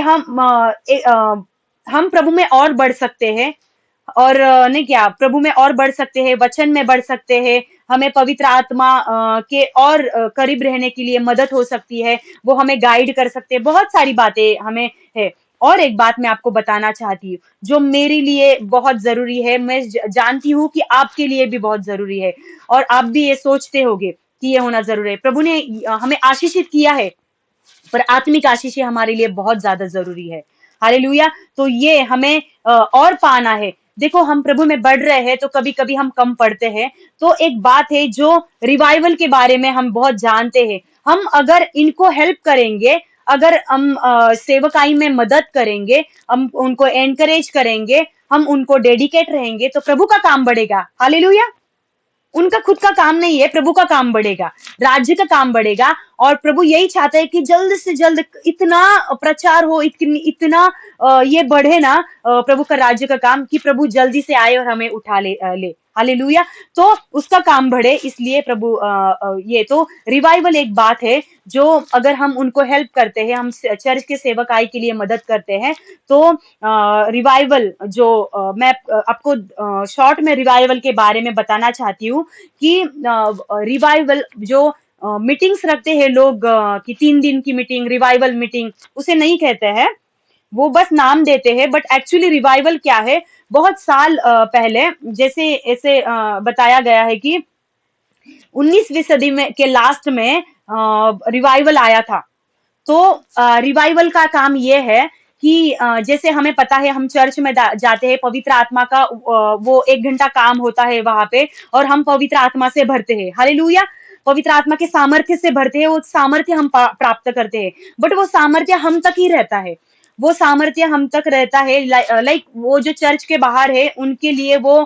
हम प्रभु में और बढ़ सकते हैं, और नहीं क्या, प्रभु में और बढ़ सकते हैं, वचन में बढ़ सकते हैं। हमें पवित्र आत्मा के और करीब रहने के लिए मदद हो सकती है। वो हमें गाइड कर सकते हैं। बहुत सारी बातें हमें है। और एक बात मैं आपको बताना चाहती हूँ जो मेरे लिए बहुत जरूरी है, मैं जानती हूँ कि आपके लिए भी बहुत जरूरी है, और आप भी ये सोचते होंगे कि ये होना जरूरी है। प्रभु ने हमें आशीषित किया है, पर आत्मिक आशीषें हमारे लिए बहुत ज्यादा जरूरी है। हालेलुया। तो ये हमें और पाना है। देखो, हम प्रभु में बढ़ रहे हैं तो कभी कभी हम कम पढ़ते हैं। तो एक बात है जो रिवाइवल के बारे में हम बहुत जानते हैं। हम अगर इनको हेल्प करेंगे, अगर हम सेवकाई में मदद करेंगे, हम उनको एनकरेज करेंगे, हम उनको डेडिकेट रहेंगे, तो प्रभु का काम बढ़ेगा। हालेलुया। उनका खुद का काम नहीं है, प्रभु का काम बढ़ेगा, राज्य का काम बढ़ेगा। और प्रभु यही चाहता है कि जल्द से जल्द इतना प्रचार हो, इतना ये बढ़े ना, प्रभु का राज्य का काम, कि प्रभु जल्दी से आए और हमें उठा ले। हालेलुया। तो उसका काम बढ़े, इसलिए प्रभु ये तो रिवाइवल एक बात है जो अगर हम उनको हेल्प करते हैं, हम चर्च के सेवकाई के लिए मदद करते हैं, तो रिवाइवल जो मैं आपको शॉर्ट में रिवाइवल के बारे में बताना चाहती हूँ कि रिवाइवल जो मीटिंग्स रखते हैं लोग, कि 3 दिन की मीटिंग, रिवाइवल मीटिंग, उसे नहीं कहते हैं, वो बस नाम देते हैं। बट एक्चुअली रिवाइवल क्या है? बहुत साल पहले, जैसे ऐसे बताया गया है कि 19वीं सदी में के लास्ट में रिवाइवल आया था। तो रिवाइवल का काम ये है कि जैसे हमें पता है, हम चर्च में जाते हैं, पवित्र आत्मा का वो 1 घंटा काम होता है वहां पे, और हम पवित्र आत्मा से भरते हैं। हालेलुया। पवित्र आत्मा के सामर्थ्य से भरते हैं, वो सामर्थ्य हम प्राप्त करते हैं। बट वो सामर्थ्य हम तक ही रहता है, वो सामर्थ्य हम तक रहता है। लाइक वो जो चर्च के बाहर है उनके लिए वो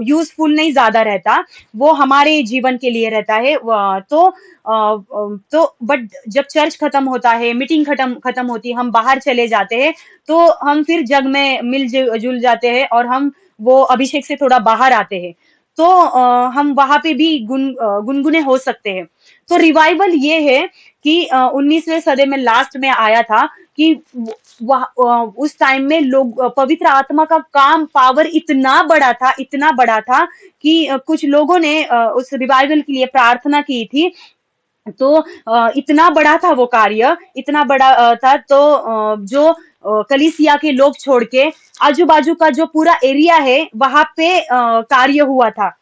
यूजफुल नहीं ज्यादा रहता, वो हमारे जीवन के लिए रहता है। तो बट जब चर्च खत्म होता है, मीटिंग खत्म होती है, हम बाहर चले जाते हैं, तो हम फिर जग में मिल जुल जाते हैं, और हम वो अभिषेक से थोड़ा बाहर आते हैं। तो हम वहां पे भी गुनगुने हो सकते हैं। तो रिवाइवल ये है कि 19वीं सदी में लास्ट में आया था कि उस टाइम में लोग, पवित्र आत्मा का काम, पावर इतना बड़ा था, इतना बड़ा था कि कुछ लोगों ने उस रिवाइवल के लिए प्रार्थना की थी। तो इतना बड़ा था वो कार्य, इतना बड़ा था। तो जो कलीसिया के लोग छोड़ के आजू बाजू का जो पूरा एरिया है वहां पे कार्य हुआ था।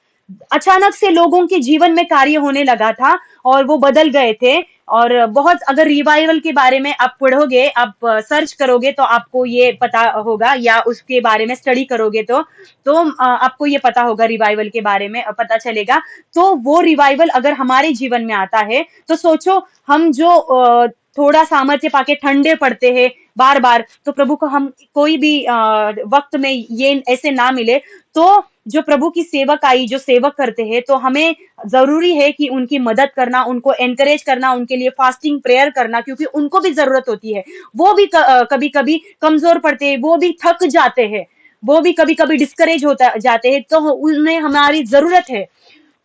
अचानक से लोगों के जीवन में कार्य होने लगा था, और वो बदल गए थे। और बहुत, अगर रिवाइवल के बारे में आप पढ़ोगे, आप सर्च करोगे, तो आपको ये पता होगा, या उसके बारे में स्टडी करोगे तो आपको ये पता होगा, रिवाइवल के बारे में पता चलेगा। तो वो रिवाइवल अगर हमारे जीवन में आता है, तो सोचो, हम जो थोड़ा सामर्थ्य पाके ठंडे पड़ते हैं, बार बार, तो प्रभु को हम कोई भी वक्त में ये ऐसे ना मिले, तो जो प्रभु की सेवकाई जो सेवक करते हैं, तो हमें जरूरी है कि उनकी मदद करना, उनको एनकरेज करना, उनके लिए फास्टिंग प्रेयर करना, क्योंकि उनको भी जरूरत होती है। वो भी कभी कभी कमजोर पड़ते हैं, वो भी थक जाते हैं, वो भी कभी कभी डिस्करेज होता जाते हैं, तो उन्हें हमारी जरूरत है।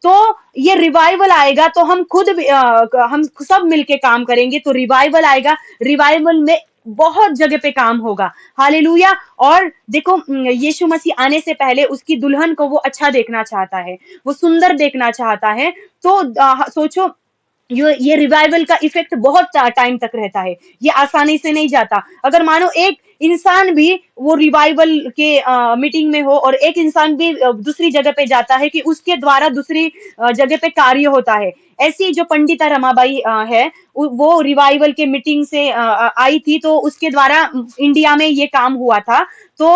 तो ये रिवाइवल आएगा, तो हम खुद भी हम सब मिलके काम करेंगे, तो रिवाइवल आएगा। रिवाइवल में बहुत जगह पे काम होगा। हालेलुया। और देखो, यीशु मसीह आने से पहले उसकी दुल्हन को वो अच्छा देखना चाहता है, वो सुंदर देखना चाहता है। तो सोचो, ये रिवाइवल का इफेक्ट बहुत टाइम तक रहता है, ये आसानी से नहीं जाता। अगर मानो एक इंसान भी वो रिवाइवल के मीटिंग में हो, और एक इंसान भी दूसरी जगह पे जाता है, कि उसके द्वारा दूसरी जगह पे कार्य होता है। ऐसी जो पंडिता रमाबाई है, वो रिवाइवल के मीटिंग से आई थी, तो उसके द्वारा इंडिया में ये काम हुआ था। तो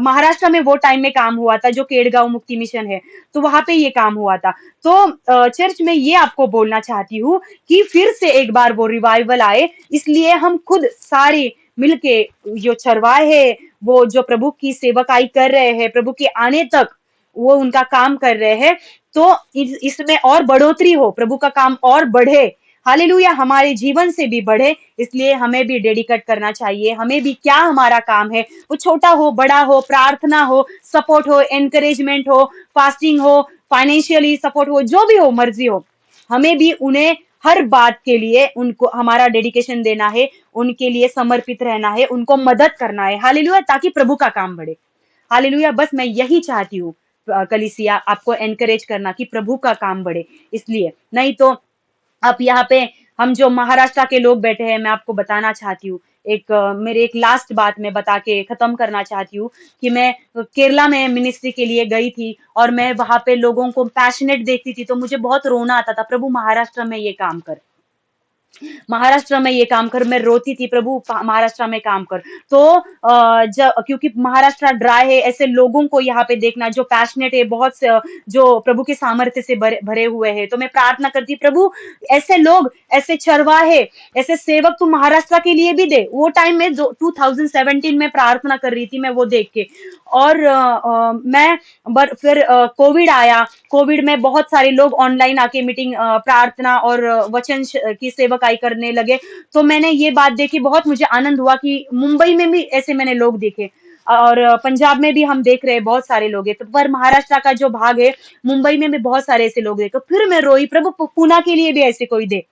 महाराष्ट्र में वो टाइम में काम हुआ था, जो केड़गांव मुक्ति मिशन है, तो वहां पे ये काम हुआ था। तो चर्च में ये आपको बोलना चाहती हूँ कि फिर से एक बार वो रिवाइवल आए, इसलिए हम खुद सारे मिलके, जो चरवाहे हैं, वो जो प्रभु की सेवकाई कर रहे हैं, प्रभु के आने तक वो उनका काम कर रहे हैं, तो इसमें और बढ़ोतरी हो, प्रभु का काम और बढ़े। हालेलुया। हमारे जीवन से भी बढ़े, इसलिए हमें भी डेडिकेट करना चाहिए। हमें भी क्या हमारा काम है, वो छोटा हो बड़ा हो, प्रार्थना हो, सपोर्ट हो, एनकरेजमेंट हो, फास्टिंग हो, फाइनेंशियली सपोर्ट हो, जो भी हो, मर्जी हो, हमें भी उन्हें हर बात के लिए उनको हमारा डेडिकेशन देना है, उनके लिए समर्पित रहना है, उनको मदद करना है। हालेलुया। ताकि प्रभु का काम बढ़े। हालेलुया। बस मैं यही चाहती हूँ, कलीसिया, आपको एनकरेज करना कि प्रभु का काम बढ़े। इसलिए नहीं तो अब यहाँ पे हम जो महाराष्ट्र के लोग बैठे हैं, मैं आपको बताना चाहती हूँ, मेरे एक लास्ट बात मैं बता के खत्म करना चाहती हूँ, कि मैं केरला में मिनिस्ट्री के लिए गई थी, और मैं वहां पे लोगों को पैशनेट देखती थी, तो मुझे बहुत रोना आता था, प्रभु महाराष्ट्र में ये काम कर, महाराष्ट्र में ये काम कर। मैं रोती थी, प्रभु महाराष्ट्र में काम कर। तो जब, क्योंकि महाराष्ट्र ड्राई है, ऐसे लोगों को यहाँ पे देखना जो पैशनेट है, बहुत जो प्रभु के सामर्थ्य से भरे हुए हैं, तो मैं प्रार्थना करती, प्रभु ऐसे लोग, ऐसे चरवाहे, ऐसे सेवक तू महाराष्ट्र के लिए भी दे। वो टाइम में 2017 में प्रार्थना कर रही थी मैं, वो देख के। और मैं फिर कोविड आया, कोविड में बहुत सारे लोग ऑनलाइन आके मीटिंग, प्रार्थना और वचन की सेवकाई करने लगे। तो मैंने ये बात देखी, बहुत मुझे आनंद हुआ कि मुंबई में भी ऐसे मैंने लोग देखे, और पंजाब में भी हम देख रहे हैं बहुत सारे लोग हैं, तो पर महाराष्ट्र का जो भाग है, मुंबई में भी बहुत सारे ऐसे लोग देखे। फिर मैं रोई, प्रभु पूना के लिए भी ऐसे कोई दे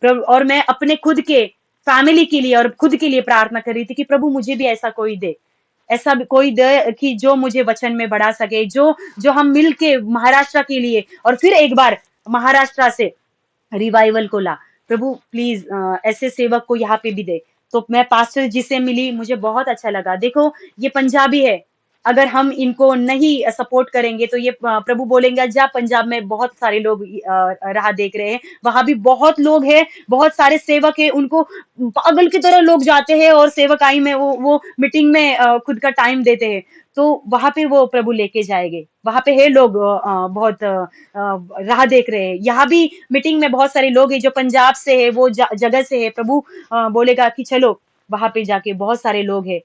प्रभु। और मैं अपने खुद के फैमिली के लिए और खुद के लिए प्रार्थना कर रही थी, कि प्रभु मुझे भी ऐसा कोई दे, ऐसा भी कोई दे कि जो मुझे वचन में बढ़ा सके, जो जो हम मिल के महाराष्ट्र के लिए, और फिर एक बार महाराष्ट्र से रिवाइवल को ला। प्रभु प्लीज ऐसे सेवक को यहाँ पे भी दे। तो मैं पास्टर जी से मिली, मुझे बहुत अच्छा लगा। देखो, ये पंजाबी है, अगर हम इनको नहीं सपोर्ट करेंगे, तो ये प्रभु बोलेंगे, जा पंजाब में बहुत सारे लोग राह देख रहे हैं, वहां भी बहुत लोग हैं, बहुत सारे सेवक हैं, उनको पागल की तरह लोग जाते हैं, और सेवकाई में वो मीटिंग में खुद का टाइम देते हैं। तो वहां पे वो प्रभु लेके जाएंगे, वहां पे है लोग बहुत राह देख रहे हैं। यहाँ भी मीटिंग में बहुत सारे लोग हैं जो पंजाब से है, वो जगह से है। प्रभु बोलेगा कि चलो वहां पे जाके, बहुत सारे लोग हैं।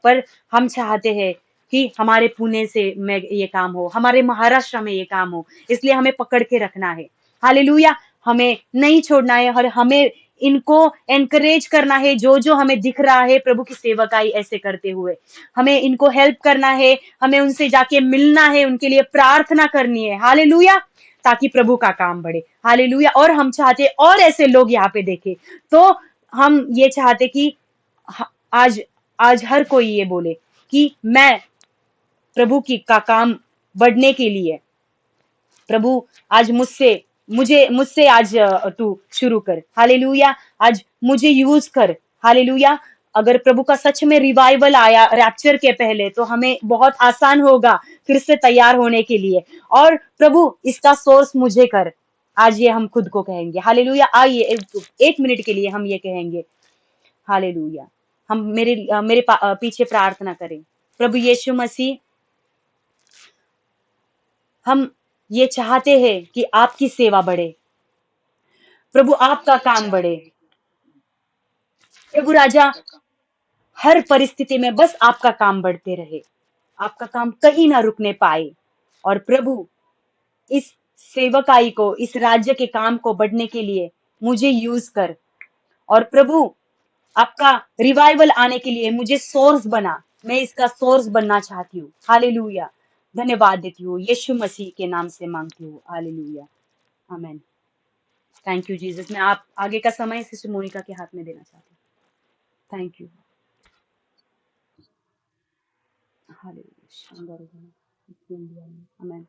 पर हम चाहते हैं कि हमारे पुणे से में ये काम हो, हमारे महाराष्ट्र में ये काम हो, इसलिए हमें पकड़ के रखना है। हालेलुया। हमें नहीं छोड़ना है, और हमें इनको एनकरेज करना है, जो जो हमें दिख रहा है प्रभु की सेवकाई ऐसे करते हुए, हमें इनको हेल्प करना है, हमें उनसे जाके मिलना है, उनके लिए प्रार्थना करनी है। हालेलुया। ताकि प्रभु का काम बढ़े। हालेलुया। और हम चाहते और ऐसे लोग यहाँ पे देखे, तो हम ये चाहते कि आज आज हर कोई ये बोले कि मैं प्रभु की का काम बढ़ने के लिए, प्रभु आज मुझसे आज तू शुरू कर। हालेलुया। आज मुझे यूज कर। हालेलुया। अगर प्रभु का सच में रिवाइवल आया रैप्चर के पहले, तो हमें बहुत आसान होगा फिर से तैयार होने के लिए। और प्रभु इसका सोर्स मुझे कर, आज ये हम खुद को कहेंगे। हालेलुया। आइए एक मिनट के लिए हम ये कहेंगे। हालेलुया। हम मेरे पीछे प्रार्थना करें। प्रभु यीशु मसीह, हम ये चाहते हैं कि आपकी सेवा बढ़े, प्रभु आपका काम बढ़े। प्रभु राजा, हर परिस्थिति में बस आपका काम बढ़ते रहे, आपका काम कहीं ना रुकने पाए। और प्रभु, इस सेवकाई को, इस राज्य के काम को बढ़ने के लिए मुझे यूज कर। और प्रभु, आपका रिवाइवल आने के लिए मुझे सोर्स बना, मैं इसका सोर्स बनना चाहती हूँ। हालेलुया। धन्यवाद देती हूँ, यीशु मसीह के नाम से मांगती हूँ। Hallelujah, amen. Thank you Jesus. मैं आप आगे का समय सिस्टर मोनिका के हाथ में देना चाहती हूँ। Thank you. हालेलुया। आमेन।